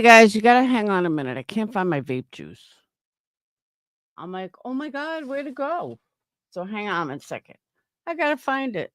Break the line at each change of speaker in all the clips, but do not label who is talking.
Hey guys, you gotta hang on a minute. I can't find my vape juice. I'm like, oh my God, where'd it go? So hang on a second. I gotta find it.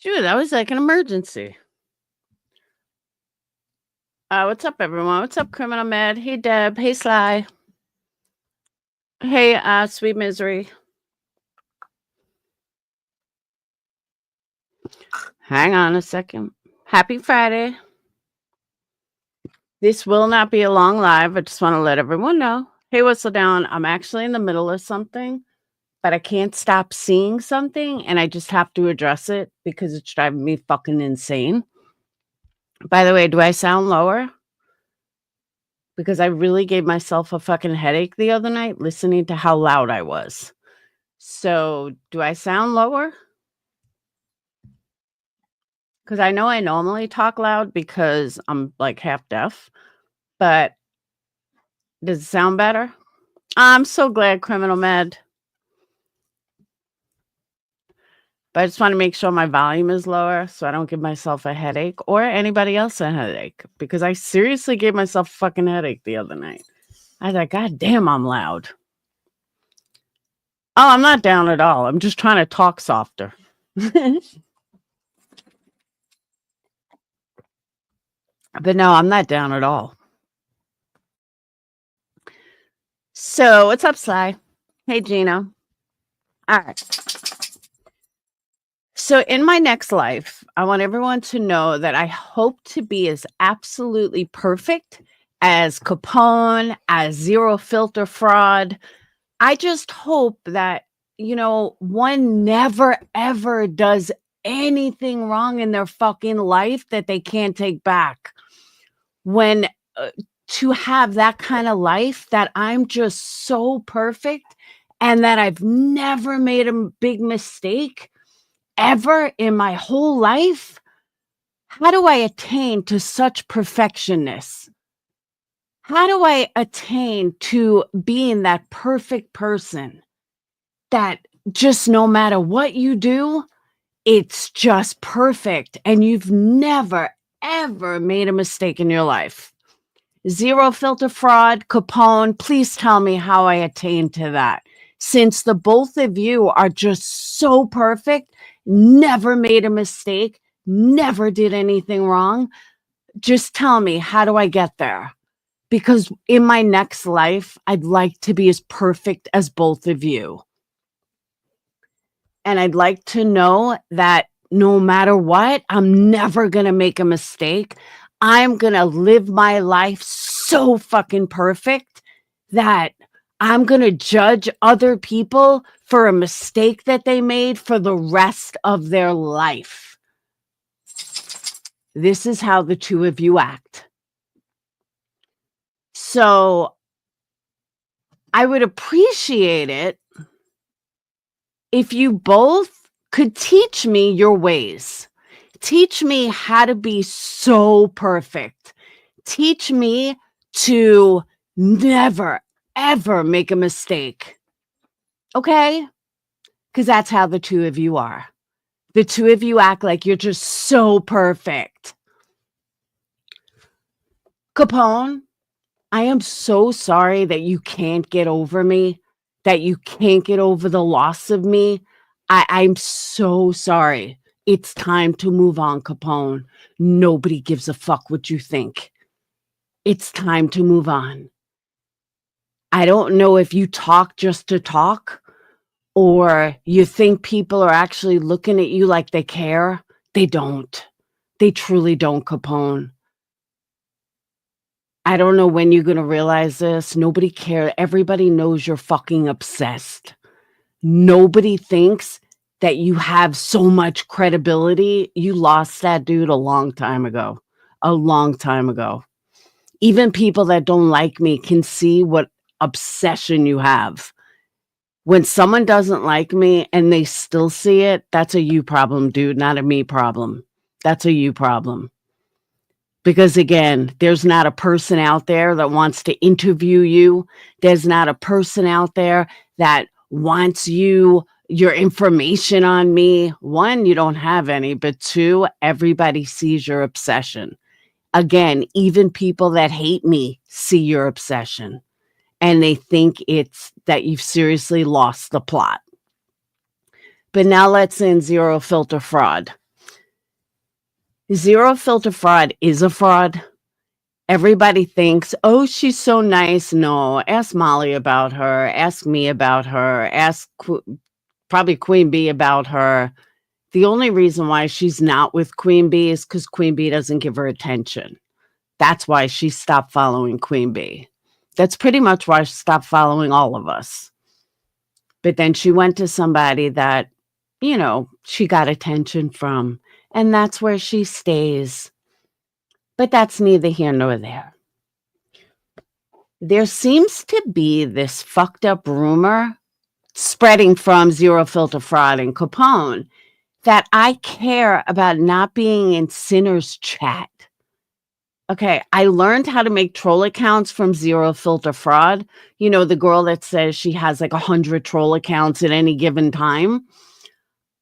Shoot, that was like an emergency. What's up, everyone? What's up, Criminal Med? Hey, Deb. Hey, Sly. Hey, Sweet Misery. Hang on a second. Happy Friday. This will not be a long live. I just want to let everyone know. Hey, Whistle Down. I'm actually in the middle of something, but I can't stop seeing something and I just have to address it because it's driving me fucking insane. By the way, do I sound lower? Because I really gave myself a fucking headache the other night listening to how loud I was. So, do I sound lower? Because I know I normally talk loud because I'm like half deaf, but does it sound better? I'm so glad, Criminal Med. But I just want to make sure my volume is lower so I don't give myself a headache or anybody else a headache because I seriously gave myself a fucking headache the other night. I was like, God damn, I'm loud. Oh, I'm not down at all. I'm just trying to talk softer. But no, I'm not down at all. So, what's up, Sly? Hey, Gina. All right. So, in my next life, I want everyone to know that I hope to be as absolutely perfect as Capone, as Zero Filter Fraud. I just hope that, one never ever does anything wrong in their fucking life that they can't take back. When to have that kind of life that I'm just so perfect and that I've never made a big mistake ever in my whole life. How do I attain to such perfectionness? How do I attain to being that perfect person that just no matter what you do, it's just perfect and you've never, ever made a mistake in your life? Zero Filter Fraud, Capone, please tell me how I attain to that. Since the both of you are just so perfect, never made a mistake, never did anything wrong, just tell me, how do I get there? Because in my next life, I'd like to be as perfect as both of you. And I'd like to know that no matter what, I'm never going to make a mistake. I'm going to live my life so fucking perfect that I'm going to judge other people for a mistake that they made for the rest of their life. This is how the two of you act. So I would appreciate it if you both could teach me your ways. Teach me how to be so perfect. Teach me to never, ever make a mistake. Okay? Because that's how the two of you are. The two of you act like you're just so perfect. Capone, I am so sorry that you can't get over me, that you can't get over the loss of me. I'm so sorry. It's time to move on, Capone. Nobody gives a fuck what you think. It's time to move on. I don't know if you talk just to talk or you think people are actually looking at you like they care. They don't. They truly don't, Capone. I don't know when you're gonna realize this. Nobody cares. Everybody knows you're fucking obsessed. Nobody thinks that you have so much credibility. You lost that dude a long time ago. A long time ago. Even people that don't like me can see what obsession you have. When someone doesn't like me and they still see it, that's a you problem, dude, not a me problem. That's a you problem. Because again, there's not a person out there that wants to interview you. There's not a person out there that wants your information on me. One, you don't have any, but two, everybody sees your obsession. Again, even people that hate me see your obsession and they think it's that you've seriously lost the plot. But now let's end zero filter fraud. Zero filter fraud is a fraud. Everybody thinks, oh, she's so nice. No, ask Molly about her. Ask me about her. Ask probably Queen Bee about her. The only reason why she's not with Queen Bee is because Queen Bee doesn't give her attention. That's why she stopped following Queen Bee. That's pretty much why she stopped following all of us. But then she went to somebody that, she got attention from, and that's where she stays. But that's neither here nor there. There seems to be this fucked up rumor spreading from Zero Filter Fraud and Capone that I care about not being in Sinner's chat. Okay, I learned how to make troll accounts from Zero Filter Fraud. The girl that says she has like 100 troll accounts at any given time.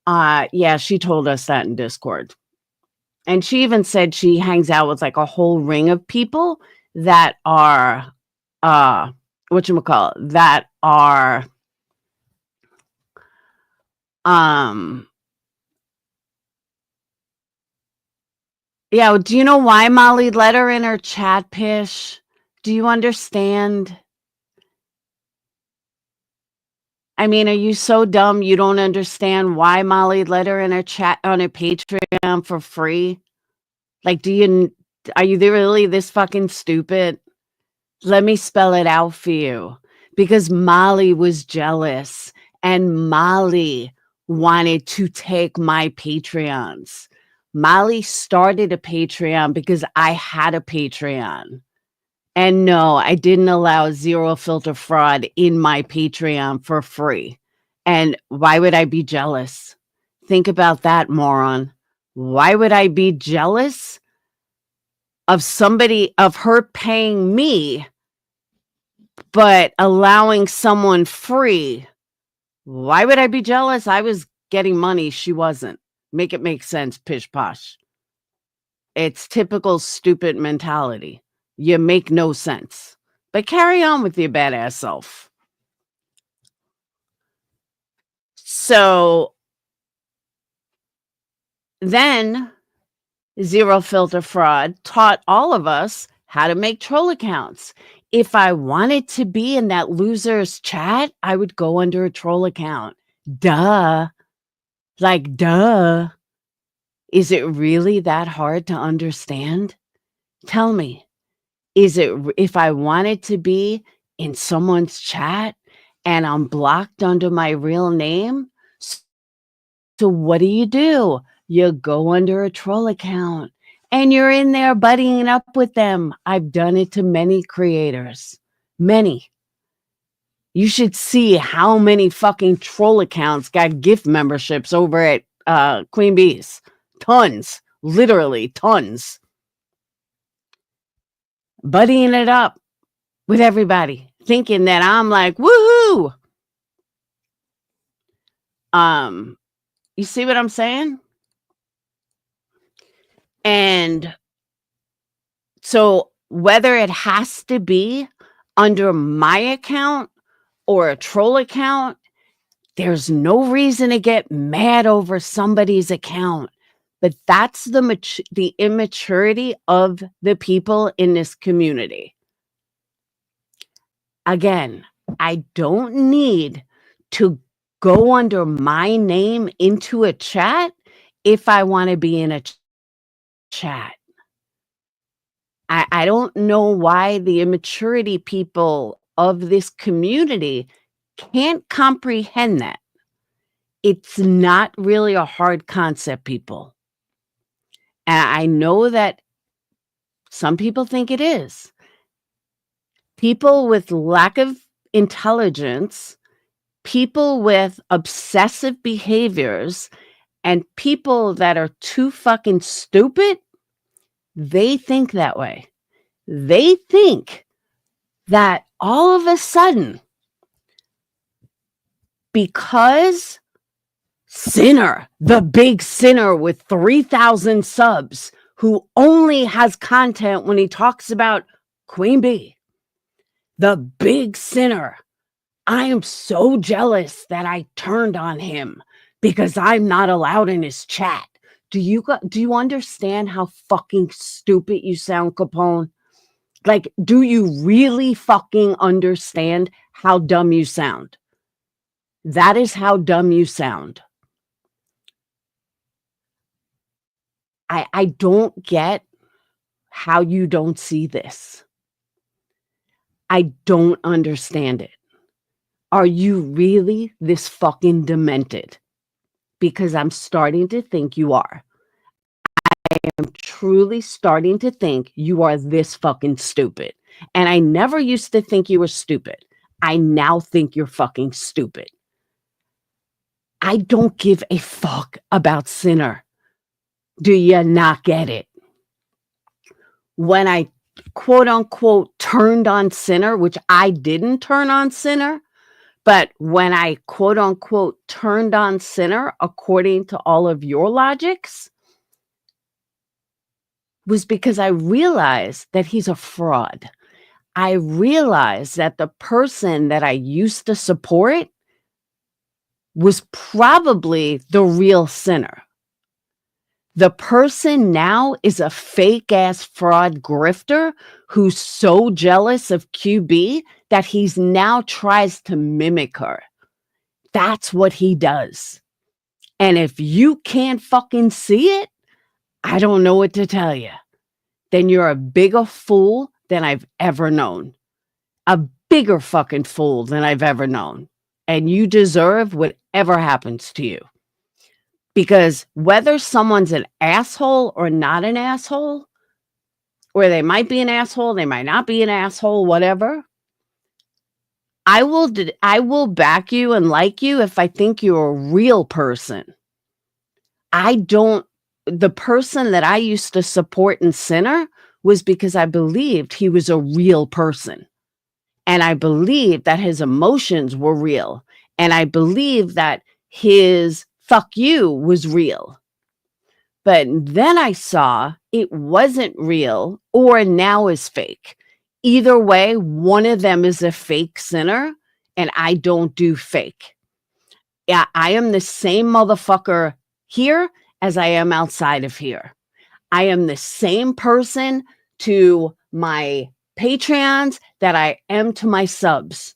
Yeah, she told us that in Discord. And she even said she hangs out with like a whole ring of people that are that are yeah, do you know why Molly let her in her chat, Pish? Do you understand? I mean, are you so dumb you don't understand why Molly let her in her chat on her Patreon for free? Like, are you really this fucking stupid? Let me spell it out for you. Because Molly was jealous and Molly wanted to take my Patreons. Molly started a Patreon because I had a Patreon. And no, I didn't allow Zero Filter Fraud in my Patreon for free. And why would I be jealous? Think about that, moron. Why would I be jealous of her paying me, but allowing someone free? Why would I be jealous? I was getting money. She wasn't. Make it make sense, Pish Posh. It's typical stupid mentality. You make no sense. But carry on with your badass self. So then Zero Filter Fraud taught all of us how to make troll accounts. If I wanted to be in that loser's chat, I would go under a troll account. Duh. Like, duh. Is it really that hard to understand? Tell me, if I wanted to be in someone's chat and I'm blocked under my real name, so what do? You go under a troll account and you're in there buddying up with them. I've done it to many creators. Many. You should see how many fucking troll accounts got gift memberships over at Queen Bee's. Tons. Literally tons. Buddying it up with everybody, thinking that I'm like, woohoo. You see what I'm saying? And so whether it has to be under my account or a troll account, there's no reason to get mad over somebody's account. But that's the immaturity of the people in this community. Again, I don't need to go under my name into a chat if I wanna be in a chat. I don't know why the immaturity people of this community can't comprehend that. It's not really a hard concept, people. And I know that some people think it is. People with lack of intelligence, people with obsessive behaviors, and people that are too fucking stupid, they think that way. They think that all of a sudden, because Sinner, the big sinner with 3,000 subs, who only has content when he talks about Queen Bee, the big sinner. I am so jealous that I turned on him because I'm not allowed in his chat. Do you understand how fucking stupid you sound, Capone? Like, do you really fucking understand how dumb you sound? That is how dumb you sound. I don't get how you don't see this. I don't understand it. Are you really this fucking demented? Because I'm starting to think you are. I'm truly starting to think you are this fucking stupid. And I never used to think you were stupid. I now think you're fucking stupid. I don't give a fuck about Sinner. Do you not get it? When I quote unquote turned on Sinner, which I didn't turn on Sinner, but when I quote unquote turned on Sinner, according to all of your logics, was because I realized that he's a fraud. I realized that the person that I used to support was probably the real sinner. The person now is a fake ass fraud grifter who's so jealous of QB that he's now tries to mimic her. That's what he does. And if you can't fucking see it, I don't know what to tell you. Then you're a bigger fool than I've ever known. A bigger fucking fool than I've ever known. And you deserve whatever happens to you. Because whether someone's an asshole or not an asshole, or they might be an asshole, they might not be an asshole, whatever, I will back you and like you if I think you're a real person. The person that I used to support in Sinner was because I believed he was a real person. And I believed that his emotions were real. And I believed that his fuck you was real. But then I saw it wasn't real or now is fake. Either way, one of them is a fake sinner, and I don't do fake. Yeah, I am the same motherfucker here as I am outside of here. I am the same person to my Patreons that I am to my subs.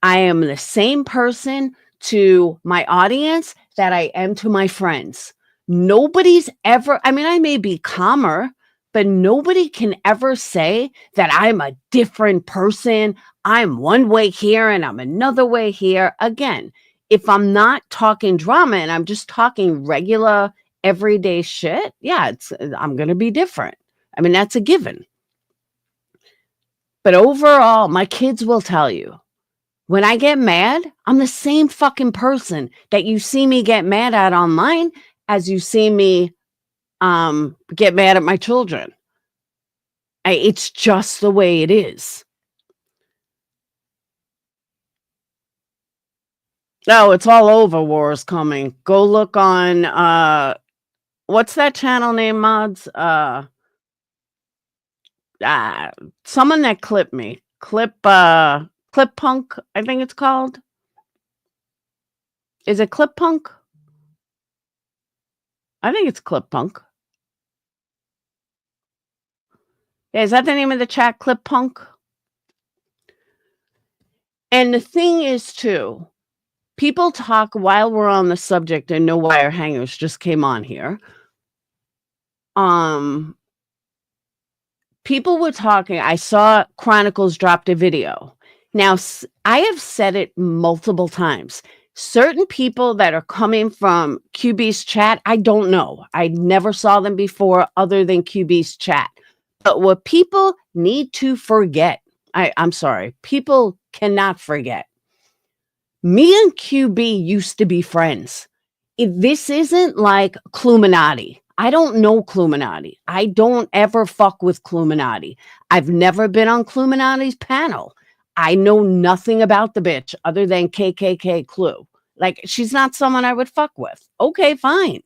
I am the same person to my audience that I am to my friends. Nobody's ever, I mean, I may be calmer, but nobody can ever say that I'm a different person. I'm one way here and I'm another way here. Again, if I'm not talking drama and I'm just talking regular everyday shit, yeah, I'm going to be different. I mean, that's a given. But overall, my kids will tell you, when I get mad, I'm the same fucking person that you see me get mad at online as you see me get mad at my children. It's just the way it is. Oh, it's all over. War is coming. Go look on what's that channel name, mods? Someone that clipped me. Clip Punk, I think it's called. Is it Clip Punk? I think it's Clip Punk. Yeah, is that the name of the chat? Clip Punk? And the thing is too, people talk while we're on the subject, and no wire hangers just came on here. Um, People were talking. I saw Chronicles dropped a video. Now, I have said it multiple times. Certain people that are coming from QB's chat, I don't know. I never saw them before other than QB's chat. But what people need to forget, I'm sorry, people cannot forget. Me and QB used to be friends. This isn't like Cluminati. I don't know Cluminati. I don't ever fuck with Cluminati. I've never been on Cluminati's panel. I know nothing about the bitch other than KKK Clue. Like, she's not someone I would fuck with. Okay, fine.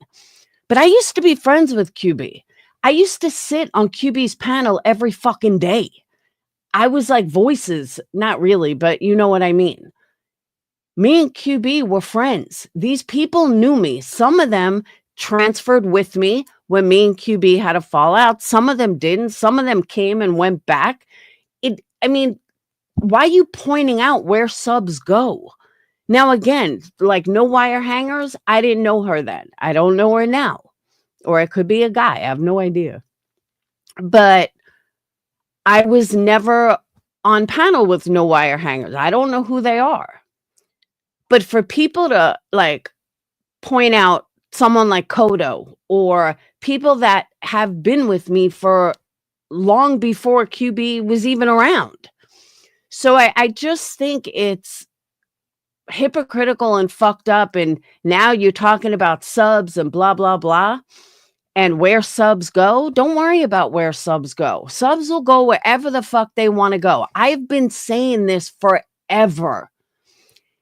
But I used to be friends with QB. I used to sit on QB's panel every fucking day. I was like voices, not really, but you know what I mean. Me and QB were friends. These people knew me. Some of them transferred with me when me and QB had a fallout. Some of them didn't. Some of them came and went back. I mean, why are you pointing out where subs go? Now, again, like no wire hangers, I didn't know her then. I don't know her now. Or it could be a guy. I have no idea. But I was never on panel with no wire hangers. I don't know who they are. But for people to like point out someone like Kodo or people that have been with me for long before QB was even around. So I just think it's hypocritical and fucked up. And now you're talking about subs and blah, blah, blah. And where subs go, don't worry about where subs go. Subs will go wherever the fuck they want to go. I've been saying this forever.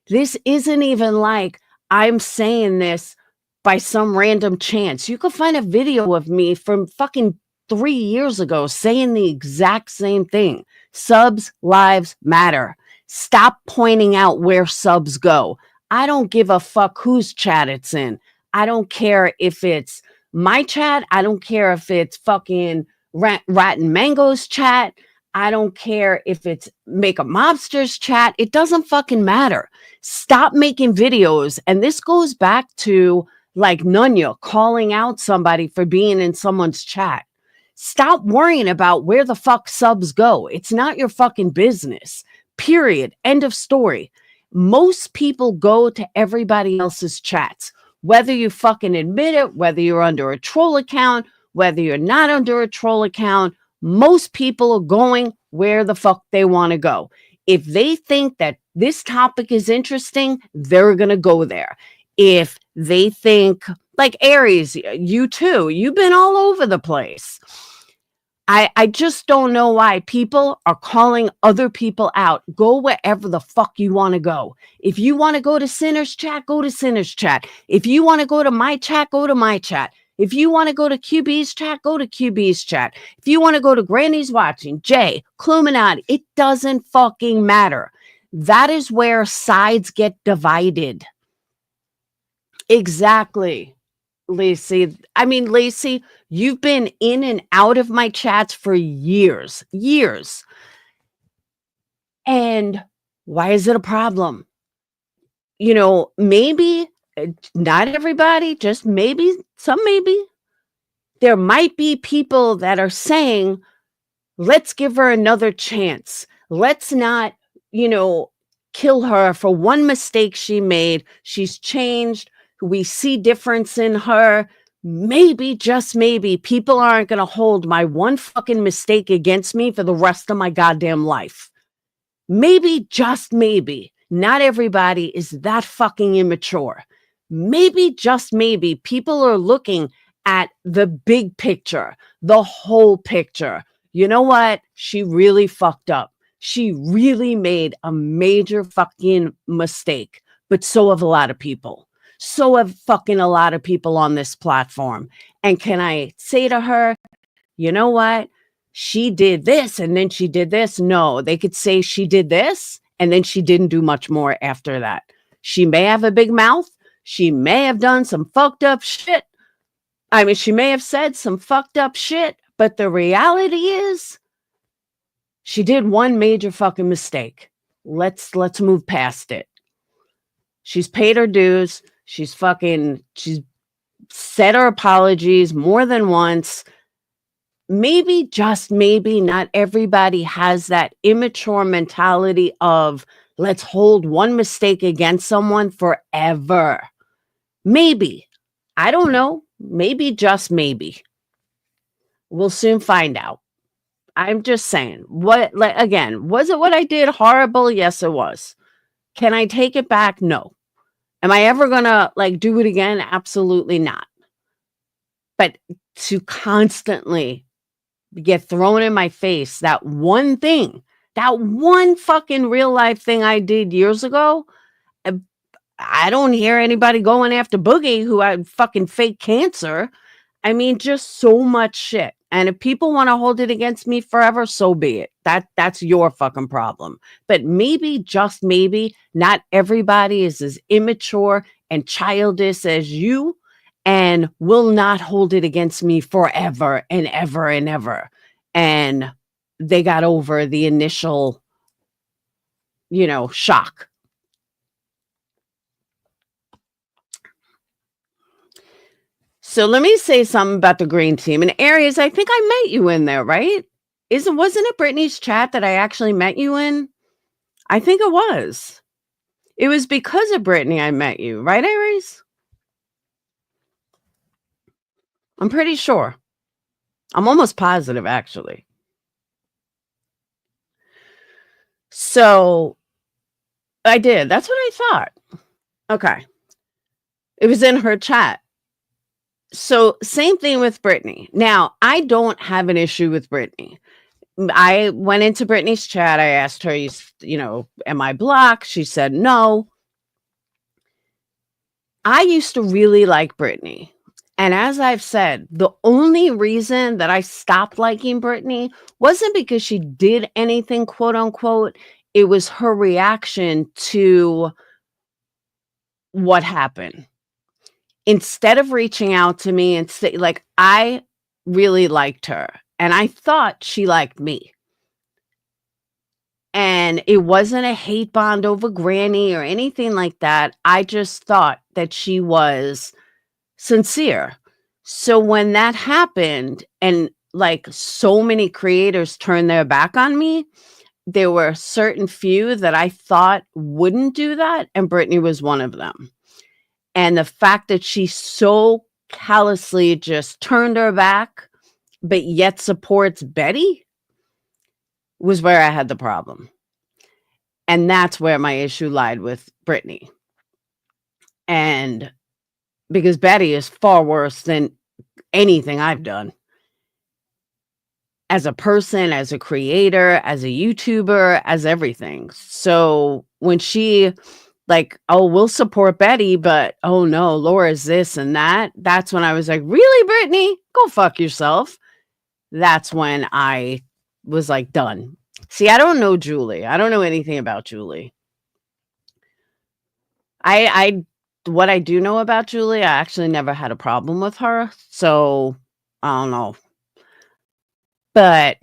This isn't even like I'm saying this by some random chance. You could find a video of me from fucking 3 years ago saying the exact same thing. Subs lives matter. Stop pointing out where subs go. I don't give a fuck whose chat it's in. I don't care if it's my chat. I don't care if it's fucking Rotten Mango's chat. I don't care if it's Make a Mobster's chat. It doesn't fucking matter. Stop making videos. And this goes back to like Nunya calling out somebody for being in someone's chat. Stop worrying about where the fuck subs go. It's not your fucking business. Period. End of story. Most people go to everybody else's chats. Whether you fucking admit it, whether you're under a troll account, whether you're not under a troll account, most people are going where the fuck they want to go. If they think that this topic is interesting, they're going to go there. If they think, like Aries, you too, you've been all over the place. I just don't know why people are calling other people out. Go wherever the fuck you want to go. If you want to go to Sinner's chat, go to Sinner's chat. If you want to go to my chat, go to my chat. If you want to go to QB's chat, go to QB's chat. If you want to go to Granny's Watching, Jay, Cluminati, it doesn't fucking matter. That is where sides get divided. Exactly, Lacey. I mean, Lacey, you've been in and out of my chats for years. And why is it a problem? You know, maybe not everybody, just maybe, maybe. There might be people that are saying, let's give her another chance. Let's not, kill her for one mistake she made. She's changed. We see difference in her. Maybe, just maybe, people aren't going to hold my one fucking mistake against me for the rest of my goddamn life. Maybe, just maybe, not everybody is that fucking immature. Maybe, just maybe, people are looking at the big picture, the whole picture. You know what? She really fucked up. She really made a major fucking mistake, but so have a lot of people. So have fucking a lot of people on this platform. And can I say to her, you know what? She did this and then she did this. No, they could say she did this and then she didn't do much more after that. She may have a big mouth. She may have done some fucked up shit. I mean, she may have said some fucked up shit, but the reality is she did one major fucking mistake. Let's move past it. She's paid her dues. She's said her apologies more than once. Maybe, just maybe, not everybody has that immature mentality of let's hold one mistake against someone forever. Maybe. I don't know. Maybe, just maybe. We'll soon find out. I'm just saying, what, like, again, was it what I did horrible? Yes, it was. Can I take it back? No. Am I ever gonna like do it again? Absolutely not. But to constantly get thrown in my face that one thing, that one fucking real life thing I did years ago, uh, I don't hear anybody going after Boogie who had fucking fake cancer. I mean, just so much shit. And if people want to hold it against me forever, so be it. That's your fucking problem. But maybe, just maybe, not everybody is as immature and childish as you and will not hold it against me forever and ever and ever. And they got over the initial, shock. So let me say something about the green team. And Aries, I think I met you in there, right? Wasn't it Brittany's chat that I actually met you in? I think it was. It was because of Brittany I met you, right, Aries? I'm pretty sure. I'm almost positive, actually. So I did. That's what I thought. Okay. It was in her chat. So same thing with Brittany. Now, I don't have an issue with Brittany. I went into Brittany's chat. I asked her, am I blocked? She said no. I used to really like Brittany. And as I've said, the only reason that I stopped liking Brittany wasn't because she did anything, quote unquote. It was her reaction to what happened. Instead of reaching out to me and say, like, I really liked her and I thought she liked me. And it wasn't a hate bond over Granny or anything like that. I just thought that she was sincere. So when that happened and like so many creators turned their back on me, there were certain few that I thought wouldn't do that, and Brittany was one of them. And the fact that she so callously just turned her back, but yet supports Betty was where I had the problem. And that's where my issue lied with Brittany. And because Betty is far worse than anything I've done. As a person, as a creator, as a YouTuber, as everything. So when she like, oh, we'll support Betty, but oh no, Laura's this and that. That's when I was like, really, Brittany? Go fuck yourself. That's when I was like, done. See, I don't know Julie. I don't know anything about Julie. I what I do know about Julie, I actually never had a problem with her. So I don't know. But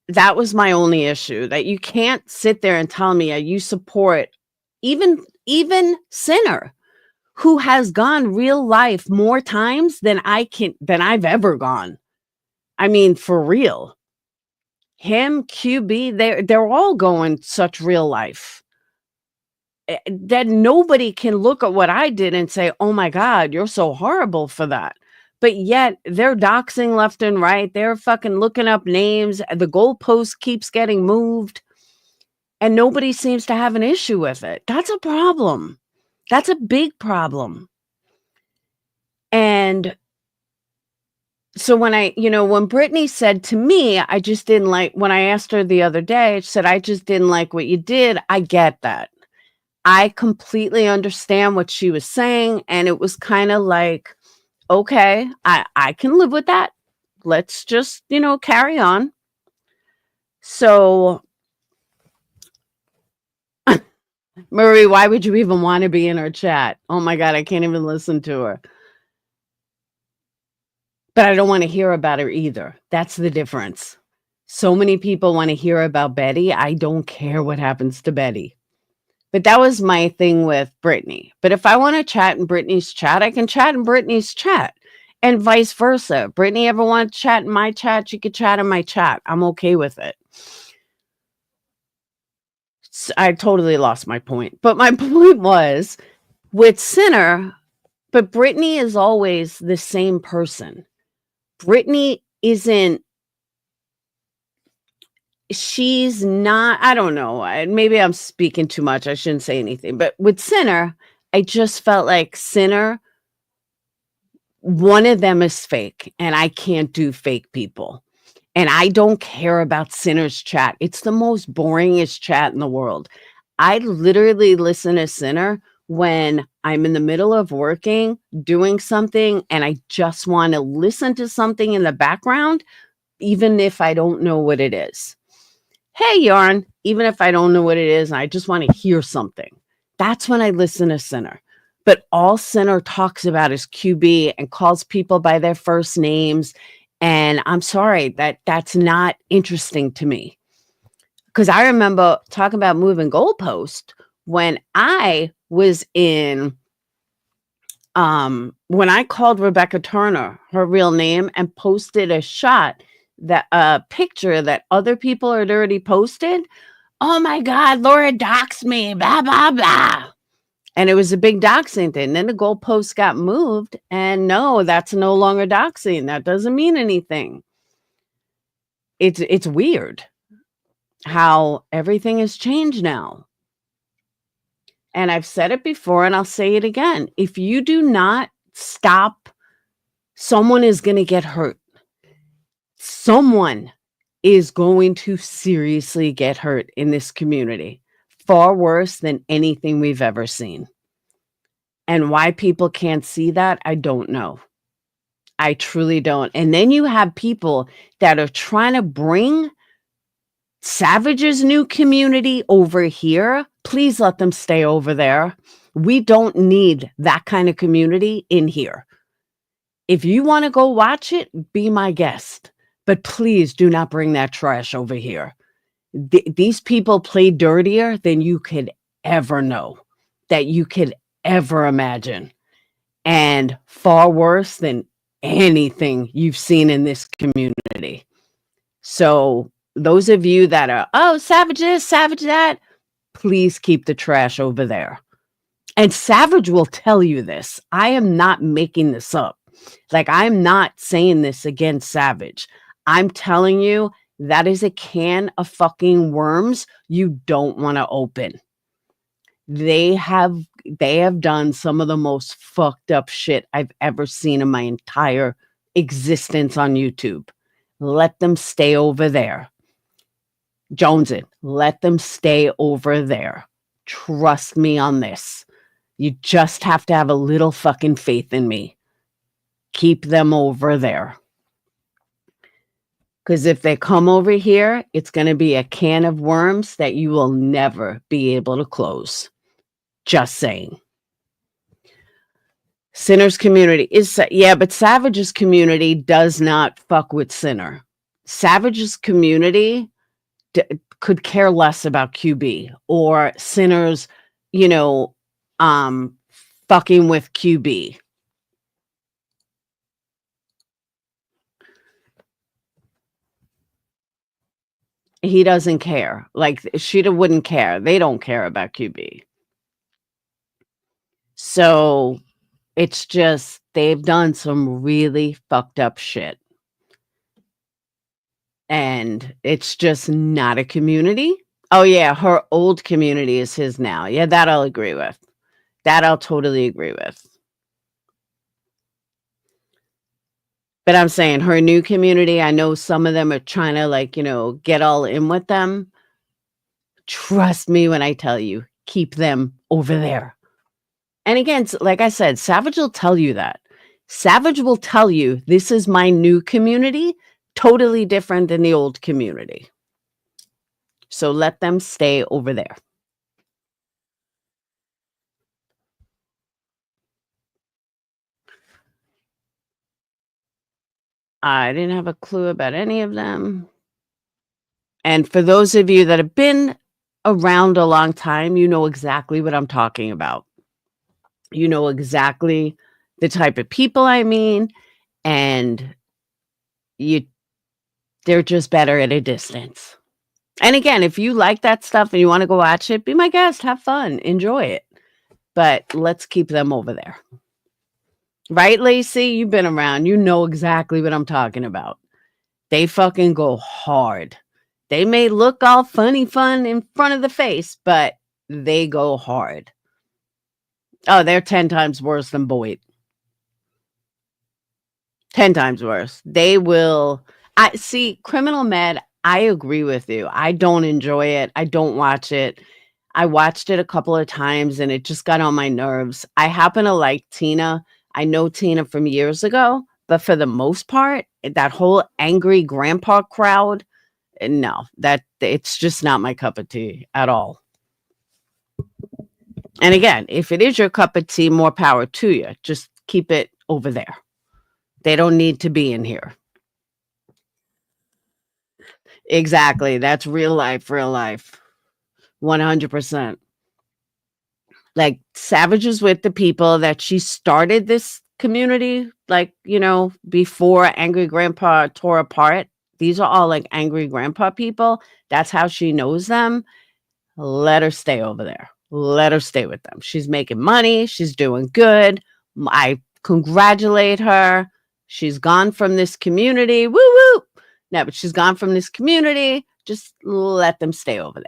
that was my only issue, that you can't sit there and tell me you support even Sinner, who has gone real life more times than I've ever gone. I mean, for real. Him, QB, they're all going such real life. That nobody can look at what I did and say, "Oh my God, you're so horrible for that." But yet they're doxing left and right. They're fucking looking up names. The goalpost keeps getting moved. And nobody seems to have an issue with it. That's a problem. That's a big problem. And so when Brittany said to me, I just didn't like, when I asked her the other day, she said, I just didn't like what you did. I get that. I completely understand what she was saying. And it was kind of like, okay, I can live with that. Let's just, carry on. So, Marie, why would you even want to be in her chat? Oh my God, I can't even listen to her. But I don't want to hear about her either. That's the difference. So many people wanna hear about Betty. I don't care what happens to Betty. But that was my thing with Brittany. But if I wanna chat in Brittany's chat, I can chat in Brittany's chat, and vice versa. Brittany ever want to chat in my chat, she could chat in my chat. I'm okay with it. I totally lost my point. But my point was, with Sinner, but Brittany is always the same person. Brittany isn't she's not I don't know, maybe I'm speaking too much, I shouldn't say anything, but with Sinner, I just felt like Sinner, one of them is fake, and I can't do fake people, and I don't care about Sinner's chat. It's the most boringest chat in the world. I literally listen to Sinner when I'm in the middle of working, doing something, and I just wanna listen to something in the background, even if I don't know what it is. Hey, Yarn, even if I don't know what it is and I just want to hear something. That's when I listen to Sinner. But all Sinner talks about is QB and calls people by their first names. And I'm sorry that's not interesting to me. Because I remember talking about moving goalpost when I was in when I called Rebecca Turner her real name and posted a shot that a picture that other people had already posted. Oh my God, Laura doxed me, blah, blah, blah. And it was a big doxing thing. Then the goalpost got moved, and no, that's no longer doxing. That doesn't mean anything. It's weird how everything has changed now. And I've said it before and I'll say it again. If you do not stop, someone is going to get hurt. Someone is going to seriously get hurt in this community, far worse than anything we've ever seen. And why people can't see that, I don't know. I truly don't. And then you have people that are trying to bring Savage's new community over here. Please let them stay over there. We don't need that kind of community in here. If you want to go watch it, be my guest. But please do not bring that trash over here. These people play dirtier than you could ever know, that you could ever imagine, and far worse than anything you've seen in this community. So those of you that are, oh, Savage this, Savage that, please keep the trash over there. And Savage will tell you this. I am not making this up. Like, I'm not saying this against Savage. I'm telling you, that is a can of fucking worms you don't want to open. They have done some of the most fucked up shit I've ever seen in my entire existence on YouTube. Let them stay over there. Jonesin, let them stay over there. Trust me on this. You just have to have a little fucking faith in me. Keep them over there. Because if they come over here, it's going to be a can of worms that you will never be able to close. Just saying. Sinner's community is, yeah, but Savage's community does not fuck with Sinner. Savage's community could care less about QB or Sinner's, you know, fucking with QB. He doesn't care. Like, Sheeta wouldn't care. They don't care about QB. So it's just they've done some really fucked up shit. And it's just not a community. Oh, yeah, her old community is his now. Yeah, that I'll agree with. That I'll totally agree with. But I'm saying her new community, I know some of them are trying to, like, get all in with them. Trust me when I tell you, keep them over there. And again, like I said, Savage will tell you that. Savage will tell you, this is my new community, totally different than the old community. So let them stay over there. I didn't have a clue about any of them. And for those of you that have been around a long time, you know exactly what I'm talking about. You know exactly the type of people I mean, and you they're just better at a distance. And again, if you like that stuff and you wanna go watch it, be my guest, have fun, enjoy it, but let's keep them over there. Right, Lacey? You've been around, you know exactly what I'm talking about. They fucking go hard. They may look all funny fun in front of the face, but they go hard. Oh, they're 10 times worse than Boyd. 10 times worse. They will I see, Criminal Med, I agree with you. I don't enjoy it. I don't watch it. I watched it a couple of times and it just got on my nerves. I happen to like Tina. I know Tina from years ago, but for the most part, that whole angry grandpa crowd, no, that it's just not my cup of tea at all. And again, if it is your cup of tea, more power to you. Just keep it over there. They don't need to be in here. Exactly. That's real life, real life. 100%. Like, Savage is with the people that she started this community, like, before Angry Grandpa tore apart. These are all like Angry Grandpa people. That's how she knows them. Let her stay over there. Let her stay with them. She's making money. She's doing good. I congratulate her. She's gone from this community. Woo woo. No, but she's gone from this community. Just let them stay over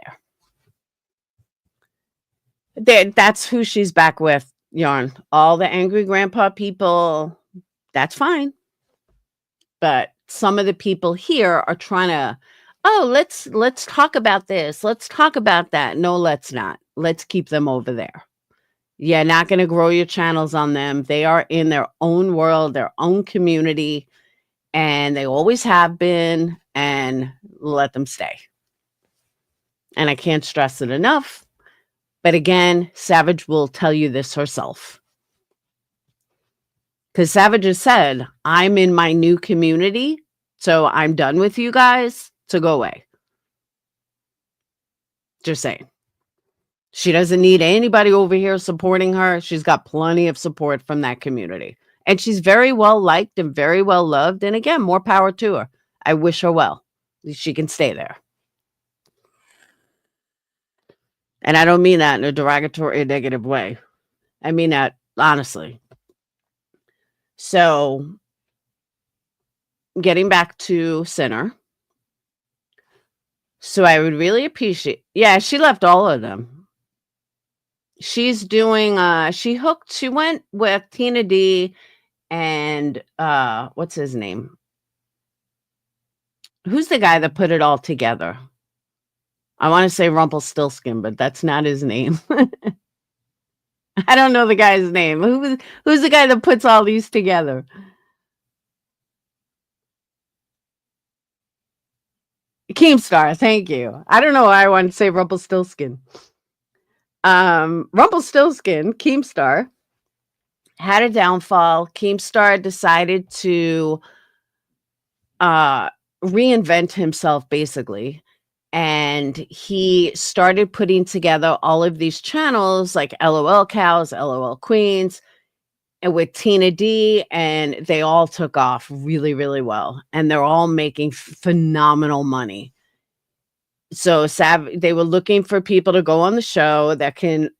there. That's who she's back with, Yarn. All the angry grandpa people, that's fine. But some of the people here are trying to, oh, let's talk about this. Let's talk about that. No, let's not. Let's keep them over there. You're not going to grow your channels on them. They are in their own world, their own community, and they always have been, and let them stay. And I can't stress it enough. But again, Savage will tell you this herself. Because Savage has said, I'm in my new community, so I'm done with you guys, so go away. Just saying. She doesn't need anybody over here supporting her. She's got plenty of support from that community. And she's very well liked and very well loved. And again, more power to her. I wish her well. At least she can stay there. And I don't mean that in a derogatory, negative way. I mean that honestly. So, getting back to Sinner. So I would really appreciate, yeah, she left all of them. She's doing, she went with Tina D and, what's his name? Who's the guy that put it all together? I wanna say Rumpelstiltskin, but that's not his name. I don't know the guy's name. Who's the guy that puts all these together? Keemstar, thank you. I don't know why I wanted to say Rumpelstiltskin. Rumpelstiltskin, Keemstar, had a downfall. Keemstar decided to reinvent himself basically. And he started putting together all of these channels like LOL Cows, LOL Queens, and with Tina D, and they all took off really, really well. And they're all making phenomenal money. So they were looking for people to go on the show that can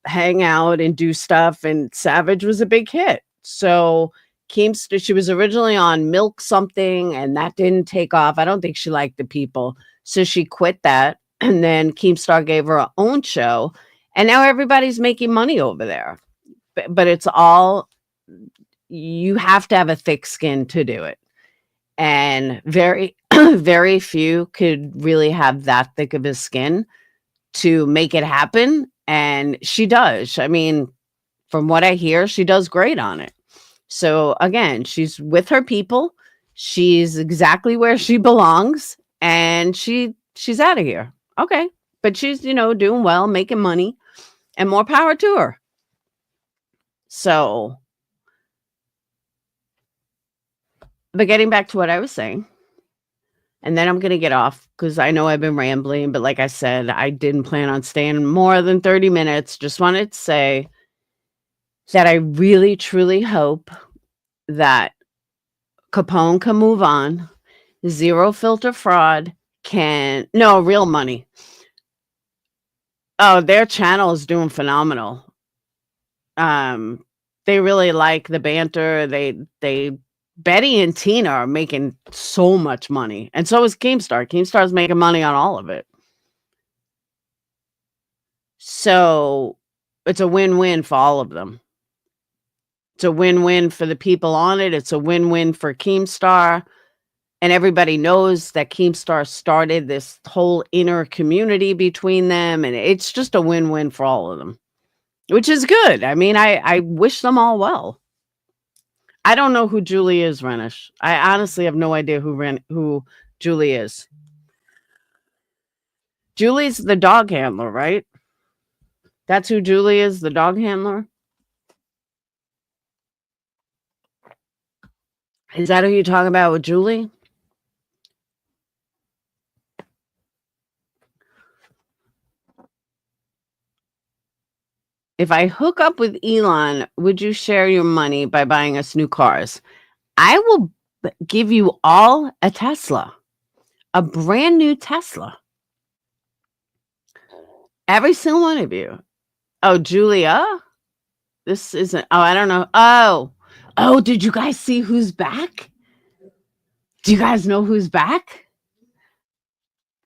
hang out and do stuff, and Savage was a big hit. So Keemstar, she was originally on Milk something, and that didn't take off. I don't think she liked the people. So she quit that, and then Keemstar gave her own show, and now everybody's making money over there. But it's all, you have to have a thick skin to do it. And very, very few could really have that thick of a skin to make it happen. And she does. I mean, from what I hear, she does great on it. So again, she's with her people. She's exactly where she belongs, and she's out of here. Okay. But she's, doing well, making money, and more power to her. So, but getting back to what I was saying, and then I'm gonna get off because I know I've been rambling, but like I said, I didn't plan on staying more than 30 minutes. Just wanted to say that I really, truly hope that Capone can move on. Zero Filter Fraud can no, Real Money. Oh, their channel is doing phenomenal. Um, they really like the banter. They Betty and Tina are making so much money, and so is Keemstar. Keemstar's making money on all of it. So, it's a win-win for all of them. It's a win-win for the people on it, it's a win-win for Keemstar, and everybody knows that Keemstar started this whole inner community between them, and it's just a win-win for all of them, which is good. I mean, I wish them all well. I don't know who Julie is, Renish. I honestly have no idea who Julie is. Julie's the dog handler, right? That's who Julie is, the dog handler? Is that who you're talking about with Julie? If I hook up with Elon, would you share your money by buying us new cars? I will give you all a Tesla, a brand new Tesla. Every single one of you. Oh, Julia? This isn't, oh, I don't know. Oh, did you guys see who's back? Do you guys know who's back?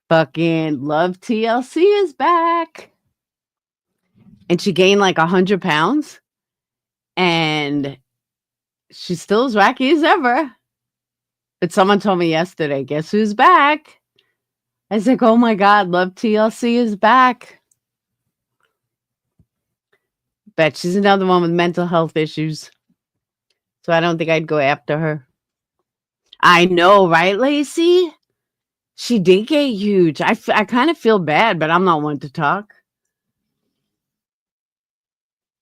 Fucking Love TLC is back. And she gained like 100 pounds. And she's still as wacky as ever. But someone told me yesterday, guess who's back? I was like, oh my God, Love TLC is back. Bet she's another one with mental health issues. So I don't think I'd go after her. I know, right, Lacey? She did get huge. I kind of feel bad, but I'm not one to talk.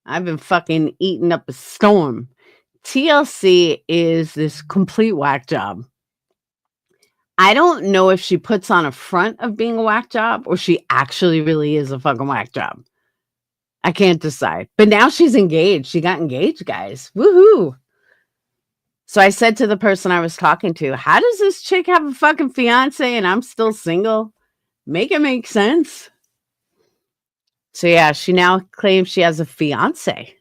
I've been fucking eating up a storm. TLC is this complete whack job. I don't know if she puts on a front of being a whack job or she actually really is a fucking whack job. I can't decide. But now she's engaged. She got engaged, guys. Woohoo. So I said to the person I was talking to, how does this chick have a fucking fiance and I'm still single? Make it make sense. So yeah, she now claims she has a fiance.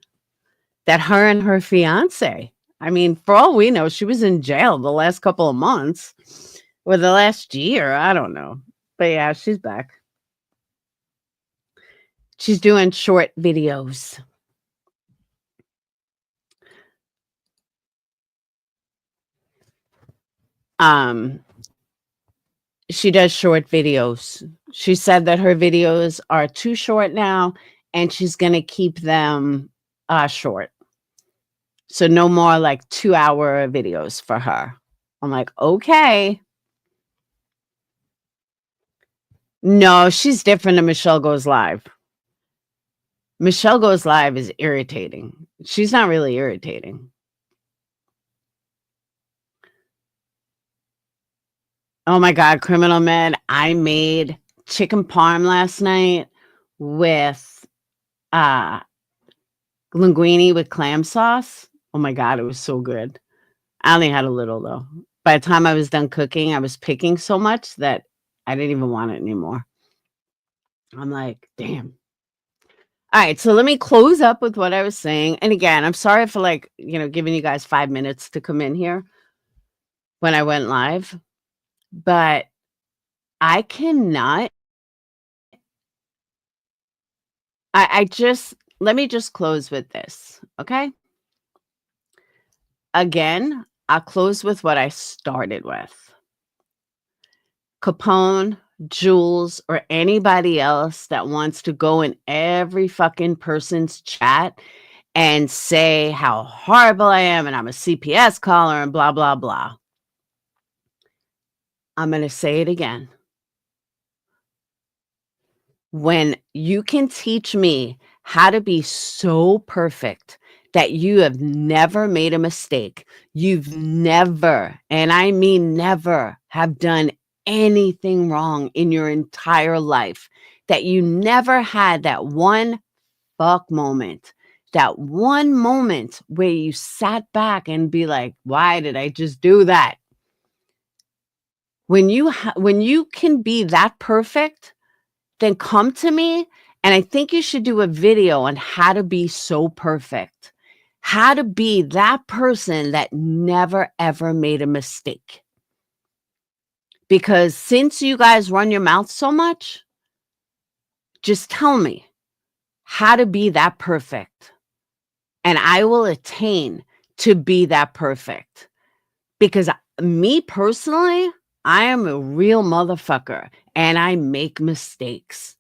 That her and her fiance. I mean, for all we know, she was in jail the last couple of months or the last year. I don't know. But yeah, she's back. She's doing short videos. She does short videos. She said that her videos are too short now and she's going to keep them short. So no more like 2-hour videos for her. I'm like, okay. No, she's different than Michelle Goes Live. Michelle Goes Live is irritating. She's not really irritating. Oh my God, Criminal Med. I made chicken parm last night with linguine with clam sauce. Oh my God, it was so good. I only had a little though. By the time I was done cooking, I was picking so much that I didn't even want it anymore. I'm like, damn. All right, so let me close up with what I was saying. And again, I'm sorry for like, giving you guys 5 minutes to come in here when I went live, but I cannot. Let me just close with this, okay? Again, I'll close with what I started with. Capone, Jules, or anybody else that wants to go in every fucking person's chat and say how horrible I am and I'm a CPS caller and blah, blah, blah. I'm going to say it again. When you can teach me how to be so perfect that you have never made a mistake, you've never, and I mean never, have done anything wrong in your entire life, that you never had that one fuck moment, that one moment where you sat back and be like, why did I just do that? When you can be that perfect, then come to me, and I think you should do a video on how to be so perfect. How to be that person that never ever made a mistake. Because since you guys run your mouth so much, just tell me how to be that perfect, and I will attain to be that perfect. Because me personally, I am a real motherfucker and I make mistakes.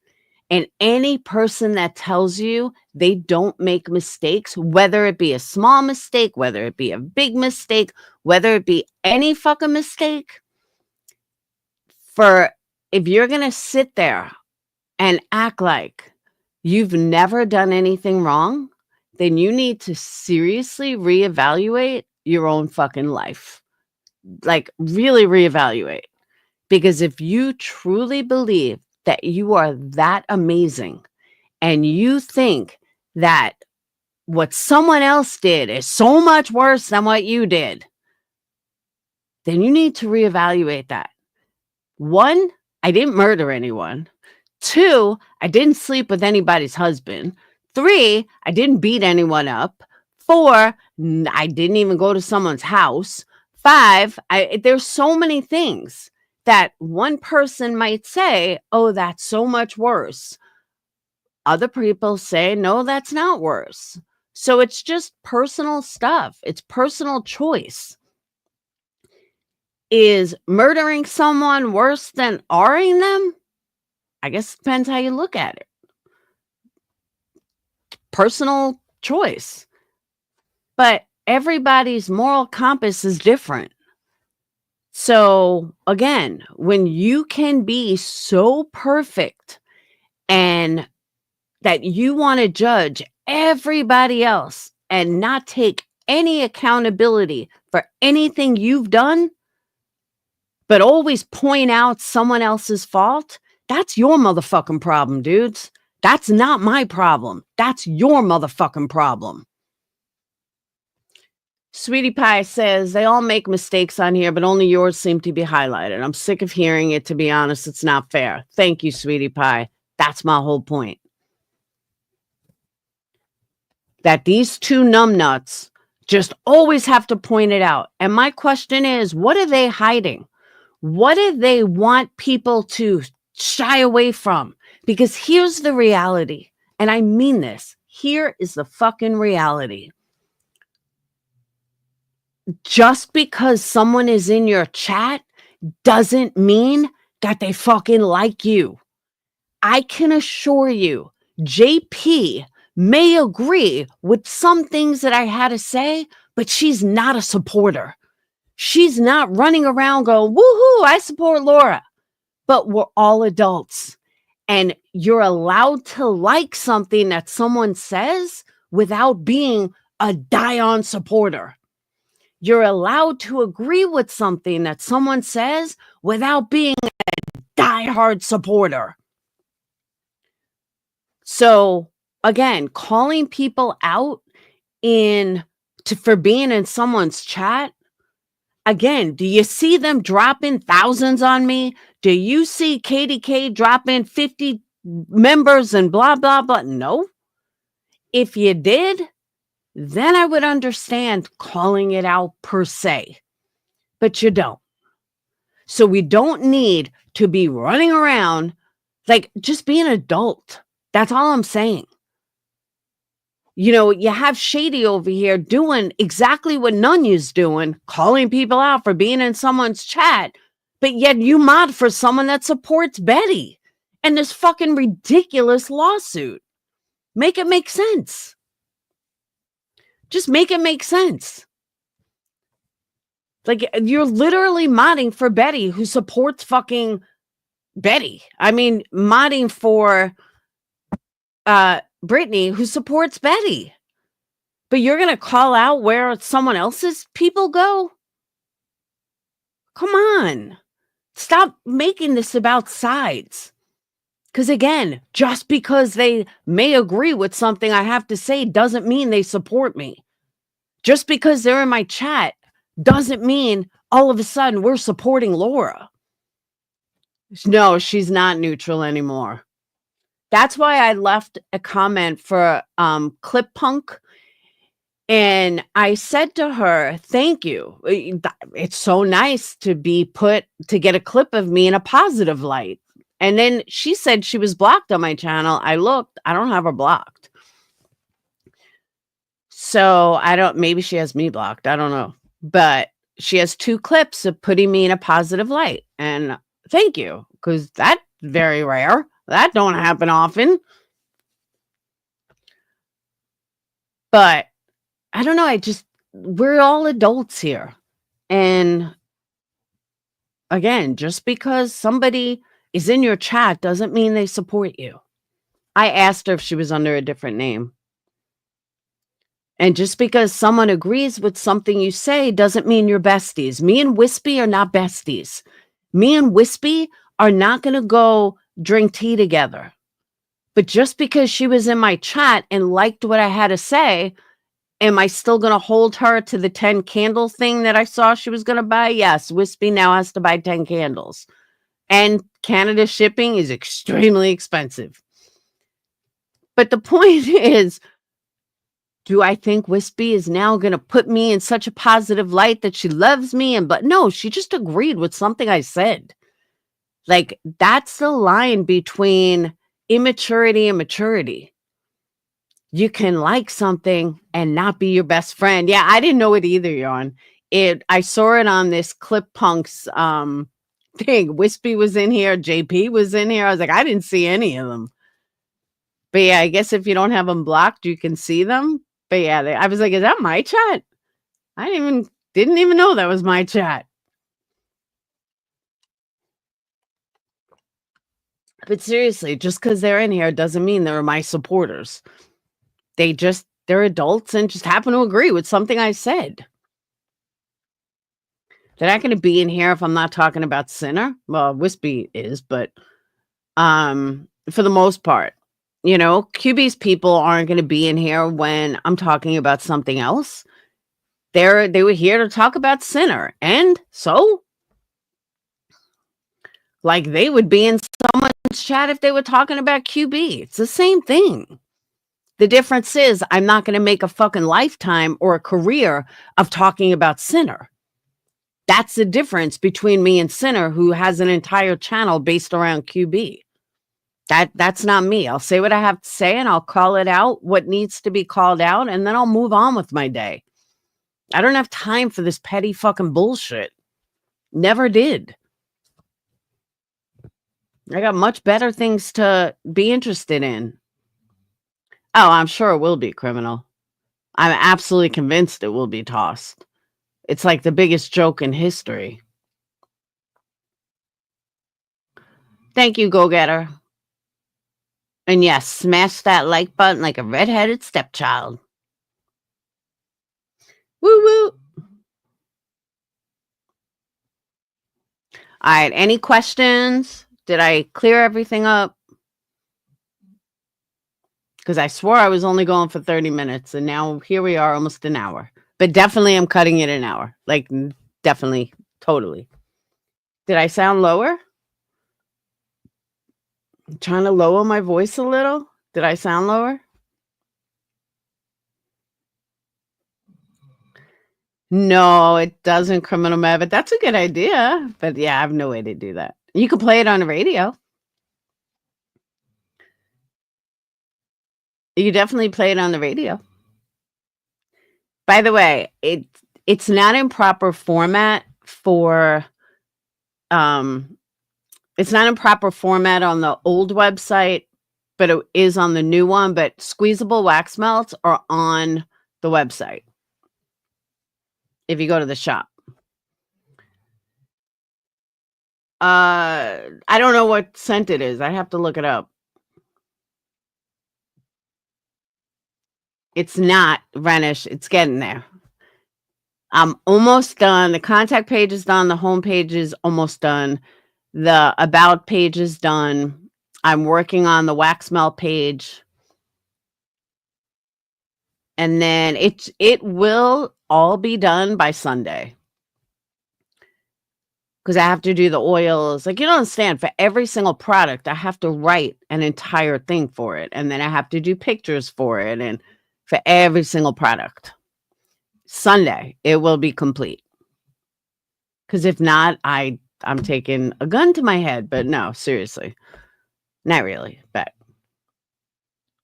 And any person that tells you they don't make mistakes, whether it be a small mistake, whether it be a big mistake, whether it be any fucking mistake, for if you're going to sit there and act like you've never done anything wrong, then you need to seriously reevaluate your own fucking life. Like, really reevaluate. Because if you truly believe that you are that amazing and you think that what someone else did is so much worse than what you did, then you need to reevaluate that. 1, I didn't murder anyone. 2, I didn't sleep with anybody's husband. 3, I didn't beat anyone up. 4, I didn't even go to someone's house. 5, there's so many things that one person might say, oh, that's so much worse. Other people say, no, that's not worse. So it's just personal stuff. It's personal choice. Is murdering someone worse than R-ing them? I guess it depends how you look at it. Personal choice. But everybody's moral compass is different. So again, when you can be so perfect and that you want to judge everybody else and not take any accountability for anything you've done, but always point out someone else's fault, that's your motherfucking problem, dudes. That's not my problem. That's your motherfucking problem. Sweetie Pie says, they all make mistakes on here, but only yours seem to be highlighted. I'm sick of hearing it, to be honest. It's not fair. Thank you, Sweetie Pie. That's my whole point. That these two numbnuts just always have to point it out. And my question is, what are they hiding? What do they want people to shy away from? Because here's the reality, and I mean this. Here is the fucking reality. Just because someone is in your chat doesn't mean that they fucking like you. I can assure you, JP may agree with some things that I had to say, but she's not a supporter. She's not running around going, woohoo, I support Laura. But we're all adults. And you're allowed to like something that someone says without being a die-on supporter. You're allowed to agree with something that someone says without being a die-hard supporter. So again, calling people out for being in someone's chat. Again, do you see them dropping thousands on me? Do you see KDK dropping 50 members and blah, blah, blah? No. If you did, then I would understand calling it out per se. But you don't. So we don't need to be running around, like, just be an adult. That's all I'm saying. You know, you have Shady over here doing exactly what Nunya's doing, calling people out for being in someone's chat, but yet you mod for someone that supports Betty and this fucking ridiculous lawsuit. Make it make sense. Just make it make sense. Like, you're literally modding for Betty, who supports fucking Betty. I mean, modding for Brittany, who supports Betty. But you're going to call out where someone else's people go? Come on. Stop making this about sides. Because again, just because they may agree with something I have to say doesn't mean they support me. Just because they're in my chat doesn't mean all of a sudden we're supporting Laura. No, she's not neutral anymore. That's why I left a comment for Clip Punk. And I said to her, thank you. It's so nice to get a clip of me in a positive light. And then she said she was blocked on my channel. I looked, I don't have her blocked. So maybe she has me blocked. I don't know. But she has 2 clips of putting me in a positive light. And thank you, because that's very rare. That don't happen often. But I don't know. We're all adults here. And again, just because somebody is in your chat doesn't mean they support you. I asked her if she was under a different name. And just because someone agrees with something you say doesn't mean you're besties. Me and Wispy are not besties. Me and Wispy are not going to go drink tea together. But just because she was in my chat and liked what I had to say, am I still going to hold her to the 10 candle thing that I saw she was going to buy? Yes, Wispy now has to buy 10 candles. And Canada shipping is extremely expensive. But the point is, do I think Wispy is now going to put me in such a positive light that she loves me? But no, she just agreed with something I said. Like, that's the line between immaturity and maturity. You can like something and not be your best friend. Yeah, I didn't know it either, Yarn. I saw it on this Clip Punk's thing. Wispy was in here, JP was in here. I was like, I didn't see any of them. But yeah, I guess if you don't have them blocked, you can see them. But yeah, I was like, is that my chat? I didn't even know that was my chat. But seriously, just because they're in here doesn't mean they're my supporters. They're adults and just happen to agree with something I said. They're not going to be in here if I'm not talking about Sinner. Well, Wispy is, but for the most part, QB's people aren't going to be in here when I'm talking about something else. They were here to talk about Sinner. And so, like, they would be in someone's chat if they were talking about QB. It's the same thing. The difference is I'm not going to make a fucking lifetime or a career of talking about Sinner. That's the difference between me and Sinner, who has an entire channel based around QB. That's not me. I'll say what I have to say and I'll call it out, what needs to be called out, and then I'll move on with my day. I don't have time for this petty fucking bullshit. Never did. I got much better things to be interested in. Oh, I'm sure it will be criminal. I'm absolutely convinced it will be tossed. It's like the biggest joke in history. Thank you, go-getter. And yes, smash that like button like a redheaded stepchild. Woo-woo. All right, any questions? Did I clear everything up? Because I swore I was only going for 30 minutes, and now here we are, almost an hour. But definitely I'm cutting it an hour. Like, definitely, totally. Did I sound lower? I'm trying to lower my voice a little. Did I sound lower? No, it doesn't, Criminal Mav, but that's a good idea. But yeah, I have no way to do that. You could play it on the radio. You could definitely play it on the radio. By the way, it's not in proper format for it's not in proper format on the old website, but it is on the new one. But squeezable wax melts are on the website if you go to the shop. I don't know what scent it is. I have to look it up. It's not Renish. It's getting there. I'm almost done. The contact page is done. The home page is almost done. The about page is done. I'm working on the wax melt page. And then it will all be done by Sunday. Because I have to do the oils. Like, you don't understand, for every single product, I have to write an entire thing for it, and then I have to do pictures for it, and for every single product. Sunday, it will be complete. Because if not, I'm taking a gun to my head, but no, seriously. Not really, but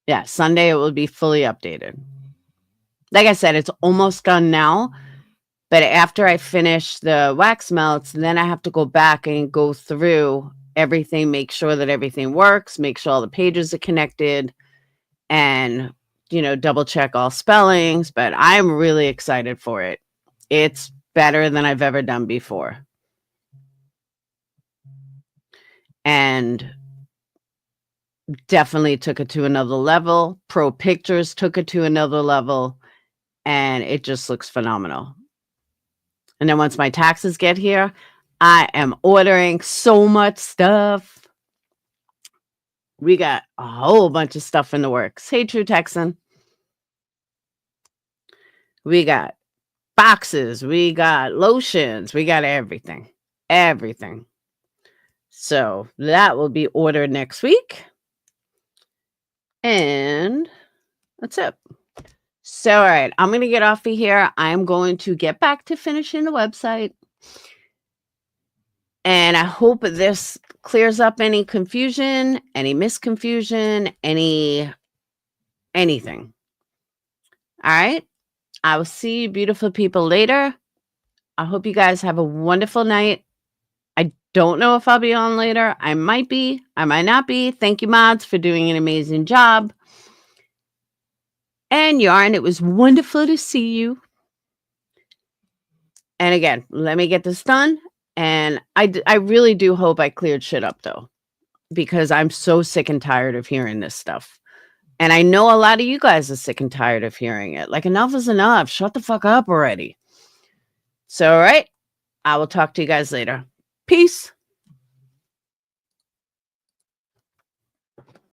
yeah, Sunday, it will be fully updated. Like I said, it's almost done now. But after I finish the wax melts, then I have to go back and go through everything, make sure that everything works, make sure all the pages are connected, and, double check all spellings. But I'm really excited for it. It's better than I've ever done before. And definitely took it to another level. Pro Pictures took it to another level, and it just looks phenomenal. And then once my taxes get here, I am ordering so much stuff. We got a whole bunch of stuff in the works. Hey, True Texan. We got boxes. We got lotions. We got everything. Everything. So that will be ordered next week. And that's it. So, all right, I'm going to get off of here. I'm going to get back to finishing the website. And I hope this clears up any confusion, any misconfusion, anything. All right. I will see you beautiful people later. I hope you guys have a wonderful night. I don't know if I'll be on later. I might be. I might not be. Thank you, mods, for doing an amazing job. And Yarn, it was wonderful to see you. And again, let me get this done. And I really do hope I cleared shit up, though, because I'm so sick and tired of hearing this stuff. And I know a lot of you guys are sick and tired of hearing it. Like, enough is enough. Shut the fuck up already. So, all right. I will talk to you guys later. Peace.